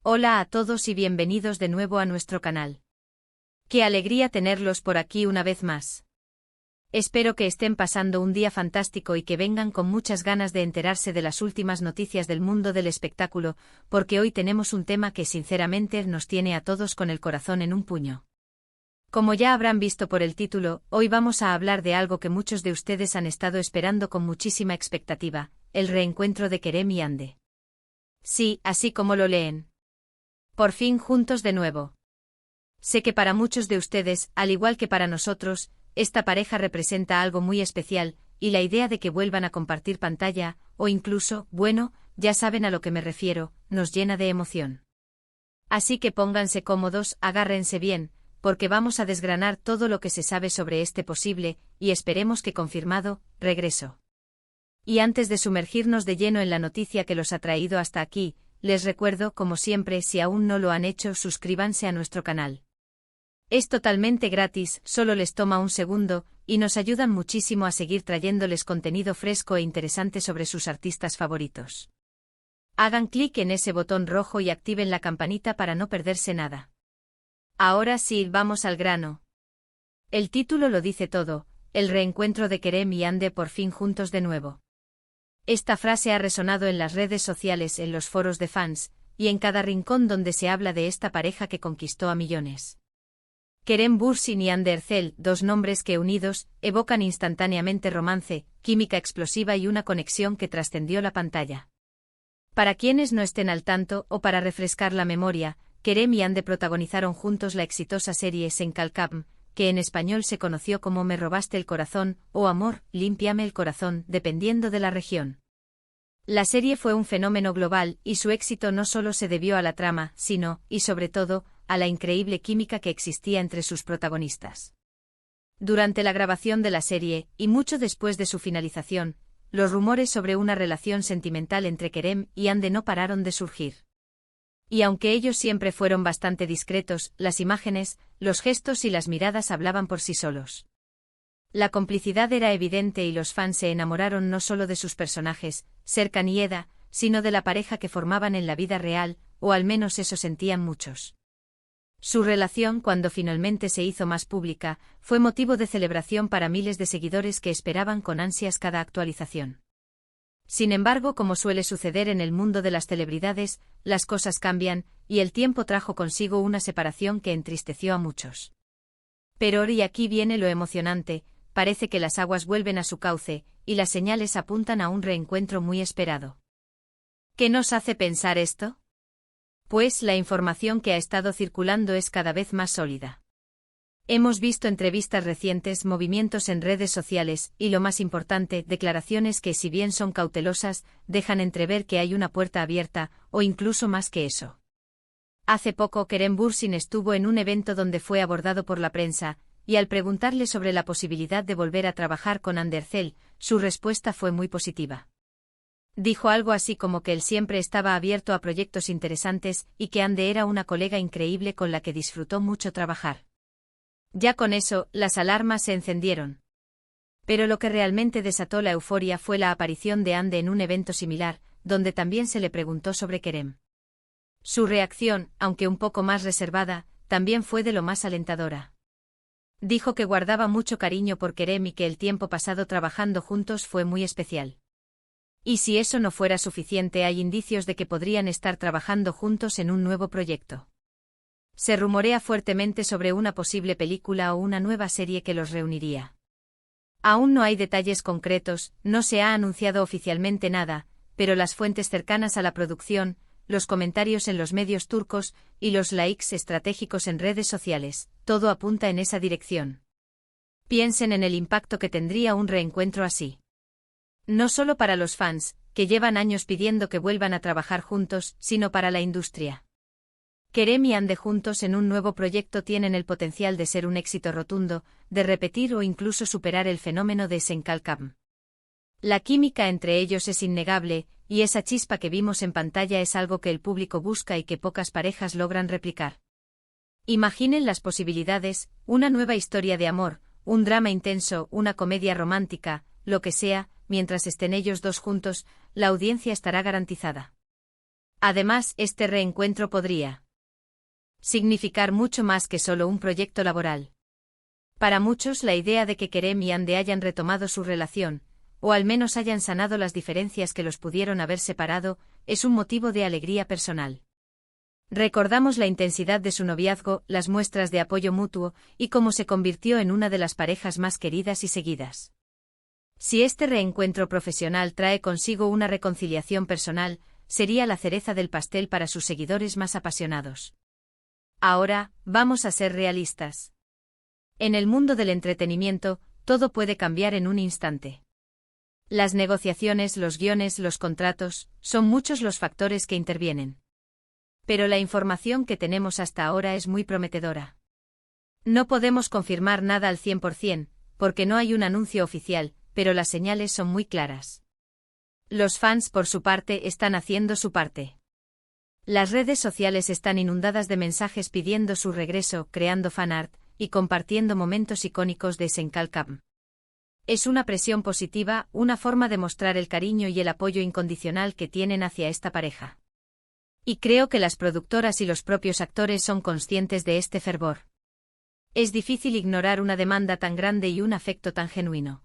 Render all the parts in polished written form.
Hola a todos y bienvenidos de nuevo a nuestro canal. Qué alegría tenerlos por aquí una vez más. Espero que estén pasando un día fantástico y que vengan con muchas ganas de enterarse de las últimas noticias del mundo del espectáculo, porque hoy tenemos un tema que sinceramente nos tiene a todos con el corazón en un puño. Como ya habrán visto por el título, hoy vamos a hablar de algo que muchos de ustedes han estado esperando con muchísima expectativa, el reencuentro de Kerem y Hande. Sí, así como lo leen. Por fin juntos de nuevo. Sé que para muchos de ustedes, al igual que para nosotros, esta pareja representa algo muy especial, y la idea de que vuelvan a compartir pantalla, o incluso, bueno, ya saben a lo que me refiero, nos llena de emoción. Así que pónganse cómodos, agárrense bien, porque vamos a desgranar todo lo que se sabe sobre este posible, y esperemos que confirmado, regreso. Y antes de sumergirnos de lleno en la noticia que los ha traído hasta aquí, les recuerdo, como siempre, si aún no lo han hecho, suscríbanse a nuestro canal. Es totalmente gratis, solo les toma un segundo, y nos ayudan muchísimo a seguir trayéndoles contenido fresco e interesante sobre sus artistas favoritos. Hagan clic en ese botón rojo y activen la campanita para no perderse nada. Ahora sí, vamos al grano. El título lo dice todo, el reencuentro de Kerem y Hande por fin juntos de nuevo. Esta frase ha resonado en las redes sociales, en los foros de fans, y en cada rincón donde se habla de esta pareja que conquistó a millones. Kerem Bürsin y Hande Erçel, dos nombres que unidos, evocan instantáneamente romance, química explosiva y una conexión que trascendió la pantalla. Para quienes no estén al tanto, o para refrescar la memoria, Kerem y Hande protagonizaron juntos la exitosa serie Sen Kalkam, que en español se conoció como Me robaste el corazón, o Amor, límpiame el corazón, dependiendo de la región. La serie fue un fenómeno global, y su éxito no solo se debió a la trama, sino, y sobre todo, a la increíble química que existía entre sus protagonistas. Durante la grabación de la serie, y mucho después de su finalización, los rumores sobre una relación sentimental entre Kerem y Hande no pararon de surgir. Y aunque ellos siempre fueron bastante discretos, las imágenes, los gestos y las miradas hablaban por sí solos. La complicidad era evidente y los fans se enamoraron no solo de sus personajes, Serkan y Eda, sino de la pareja que formaban en la vida real, o al menos eso sentían muchos. Su relación, cuando finalmente se hizo más pública, fue motivo de celebración para miles de seguidores que esperaban con ansias cada actualización. Sin embargo, como suele suceder en el mundo de las celebridades, las cosas cambian, y el tiempo trajo consigo una separación que entristeció a muchos. Pero y aquí viene lo emocionante, parece que las aguas vuelven a su cauce, y las señales apuntan a un reencuentro muy esperado. ¿Qué nos hace pensar esto? Pues la información que ha estado circulando es cada vez más sólida. Hemos visto entrevistas recientes, movimientos en redes sociales, y lo más importante, declaraciones que, si bien son cautelosas, dejan entrever que hay una puerta abierta, o incluso más que eso. Hace poco Kerem Bürsin estuvo en un evento donde fue abordado por la prensa, y al preguntarle sobre la posibilidad de volver a trabajar con Hande Erçel, su respuesta fue muy positiva. Dijo algo así como que él siempre estaba abierto a proyectos interesantes, y que Hande era una colega increíble con la que disfrutó mucho trabajar. Ya con eso, las alarmas se encendieron. Pero lo que realmente desató la euforia fue la aparición de Hande en un evento similar, donde también se le preguntó sobre Kerem. Su reacción, aunque un poco más reservada, también fue de lo más alentadora. Dijo que guardaba mucho cariño por Kerem y que el tiempo pasado trabajando juntos fue muy especial. Y si eso no fuera suficiente, hay indicios de que podrían estar trabajando juntos en un nuevo proyecto. Se rumorea fuertemente sobre una posible película o una nueva serie que los reuniría. Aún no hay detalles concretos, no se ha anunciado oficialmente nada, pero las fuentes cercanas a la producción, los comentarios en los medios turcos, y los likes estratégicos en redes sociales, todo apunta en esa dirección. Piensen en el impacto que tendría un reencuentro así. No solo para los fans, que llevan años pidiendo que vuelvan a trabajar juntos, sino para la industria. Kerem y Hande juntos en un nuevo proyecto tienen el potencial de ser un éxito rotundo, de repetir o incluso superar el fenómeno de Sen Kalkam. La química entre ellos es innegable, y esa chispa que vimos en pantalla es algo que el público busca y que pocas parejas logran replicar. Imaginen las posibilidades, una nueva historia de amor, un drama intenso, una comedia romántica, lo que sea, mientras estén ellos dos juntos, la audiencia estará garantizada. Además, este reencuentro podría significar mucho más que solo un proyecto laboral. Para muchos, la idea de que Kerem y Hande hayan retomado su relación, o al menos hayan sanado las diferencias que los pudieron haber separado, es un motivo de alegría personal. Recordamos la intensidad de su noviazgo, las muestras de apoyo mutuo, y cómo se convirtió en una de las parejas más queridas y seguidas. Si este reencuentro profesional trae consigo una reconciliación personal, sería la cereza del pastel para sus seguidores más apasionados. Ahora, vamos a ser realistas. En el mundo del entretenimiento, todo puede cambiar en un instante. Las negociaciones, los guiones, los contratos, son muchos los factores que intervienen. Pero la información que tenemos hasta ahora es muy prometedora. No podemos confirmar nada al 100%, porque no hay un anuncio oficial, pero las señales son muy claras. Los fans, por su parte, están haciendo su parte. Las redes sociales están inundadas de mensajes pidiendo su regreso, creando fanart y compartiendo momentos icónicos de Senkalkam. Es una presión positiva, una forma de mostrar el cariño y el apoyo incondicional que tienen hacia esta pareja. Y creo que las productoras y los propios actores son conscientes de este fervor. Es difícil ignorar una demanda tan grande y un afecto tan genuino.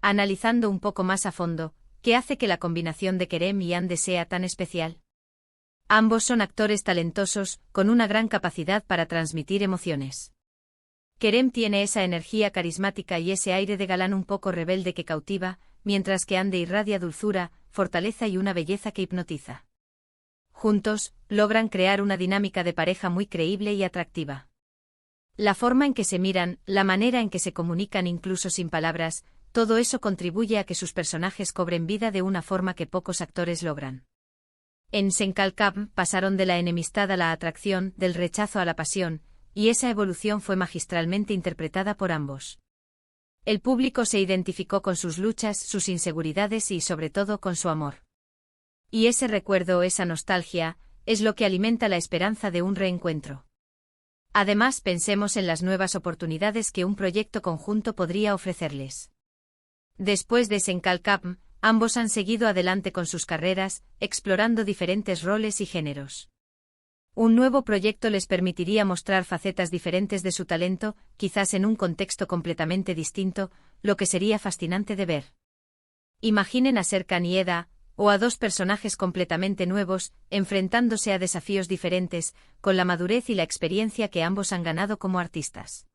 Analizando un poco más a fondo, ¿qué hace que la combinación de Kerem y Hande sea tan especial? Ambos son actores talentosos, con una gran capacidad para transmitir emociones. Kerem tiene esa energía carismática y ese aire de galán un poco rebelde que cautiva, mientras que Hande irradia dulzura, fortaleza y una belleza que hipnotiza. Juntos, logran crear una dinámica de pareja muy creíble y atractiva. La forma en que se miran, la manera en que se comunican incluso sin palabras, todo eso contribuye a que sus personajes cobren vida de una forma que pocos actores logran. En Senkalkam pasaron de la enemistad a la atracción, del rechazo a la pasión, y esa evolución fue magistralmente interpretada por ambos. El público se identificó con sus luchas, sus inseguridades y sobre todo con su amor. Y ese recuerdo, esa nostalgia, es lo que alimenta la esperanza de un reencuentro. Además, pensemos en las nuevas oportunidades que un proyecto conjunto podría ofrecerles. Después de Senkalkam, ambos han seguido adelante con sus carreras, explorando diferentes roles y géneros. Un nuevo proyecto les permitiría mostrar facetas diferentes de su talento, quizás en un contexto completamente distinto, lo que sería fascinante de ver. Imaginen a Serkan y Eda, o a dos personajes completamente nuevos, enfrentándose a desafíos diferentes, con la madurez y la experiencia que ambos han ganado como artistas.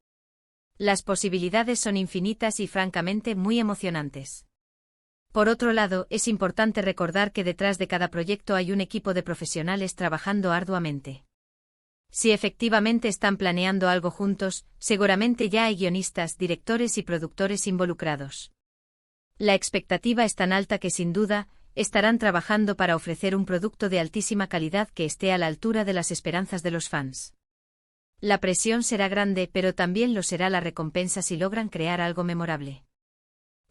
Las posibilidades son infinitas y francamente muy emocionantes. Por otro lado, es importante recordar que detrás de cada proyecto hay un equipo de profesionales trabajando arduamente. Si efectivamente están planeando algo juntos, seguramente ya hay guionistas, directores y productores involucrados. La expectativa es tan alta que sin duda, estarán trabajando para ofrecer un producto de altísima calidad que esté a la altura de las esperanzas de los fans. La presión será grande, pero también lo será la recompensa si logran crear algo memorable.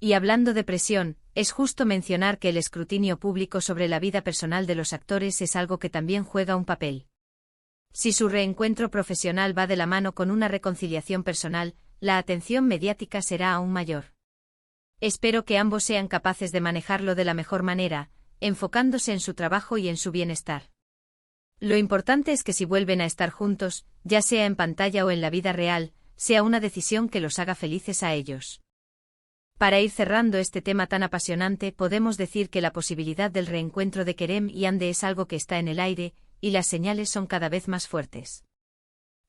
Y hablando de presión, es justo mencionar que el escrutinio público sobre la vida personal de los actores es algo que también juega un papel. Si su reencuentro profesional va de la mano con una reconciliación personal, la atención mediática será aún mayor. Espero que ambos sean capaces de manejarlo de la mejor manera, enfocándose en su trabajo y en su bienestar. Lo importante es que si vuelven a estar juntos, ya sea en pantalla o en la vida real, sea una decisión que los haga felices a ellos. Para ir cerrando este tema tan apasionante, podemos decir que la posibilidad del reencuentro de Kerem y Hande es algo que está en el aire, y las señales son cada vez más fuertes.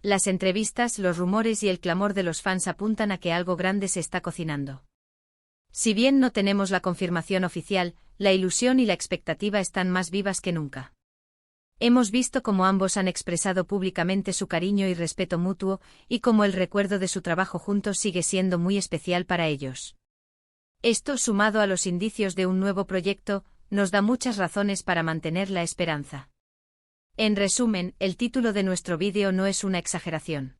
Las entrevistas, los rumores y el clamor de los fans apuntan a que algo grande se está cocinando. Si bien no tenemos la confirmación oficial, la ilusión y la expectativa están más vivas que nunca. Hemos visto cómo ambos han expresado públicamente su cariño y respeto mutuo, y cómo el recuerdo de su trabajo juntos sigue siendo muy especial para ellos. Esto, sumado a los indicios de un nuevo proyecto, nos da muchas razones para mantener la esperanza. En resumen, el título de nuestro vídeo no es una exageración.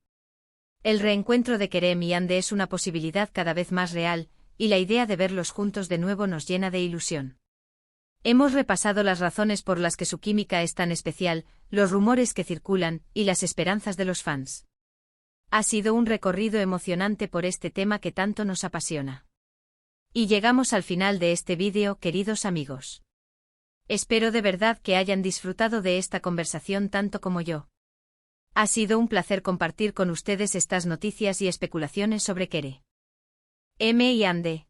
El reencuentro de Kerem y Hande es una posibilidad cada vez más real, y la idea de verlos juntos de nuevo nos llena de ilusión. Hemos repasado las razones por las que su química es tan especial, los rumores que circulan, y las esperanzas de los fans. Ha sido un recorrido emocionante por este tema que tanto nos apasiona. Y llegamos al final de este vídeo, queridos amigos. Espero de verdad que hayan disfrutado de esta conversación tanto como yo. Ha sido un placer compartir con ustedes estas noticias y especulaciones sobre Kere M y Ande.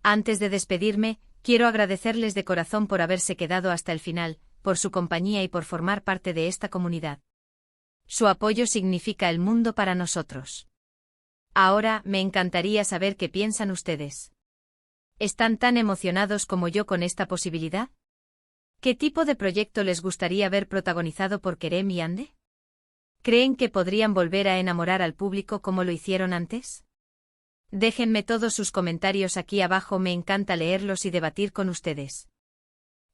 Antes de despedirme, quiero agradecerles de corazón por haberse quedado hasta el final, por su compañía y por formar parte de esta comunidad. Su apoyo significa el mundo para nosotros. Ahora, me encantaría saber qué piensan ustedes. ¿Están tan emocionados como yo con esta posibilidad? ¿Qué tipo de proyecto les gustaría ver protagonizado por Kerem y Ande? ¿Creen que podrían volver a enamorar al público como lo hicieron antes? Déjenme todos sus comentarios aquí abajo, me encanta leerlos y debatir con ustedes.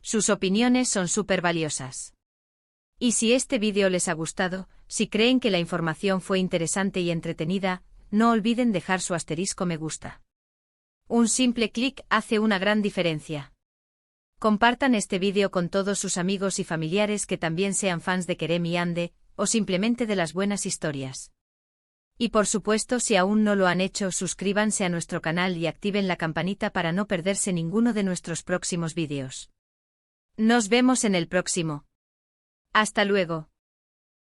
Sus opiniones son súper valiosas. Y si este vídeo les ha gustado, si creen que la información fue interesante y entretenida, no olviden dejar su asterisco me gusta. Un simple clic hace una gran diferencia. Compartan este vídeo con todos sus amigos y familiares que también sean fans de Kerem y Ande, o simplemente de las buenas historias. Y por supuesto, si aún no lo han hecho, suscríbanse a nuestro canal y activen la campanita para no perderse ninguno de nuestros próximos vídeos. Nos vemos en el próximo. Hasta luego.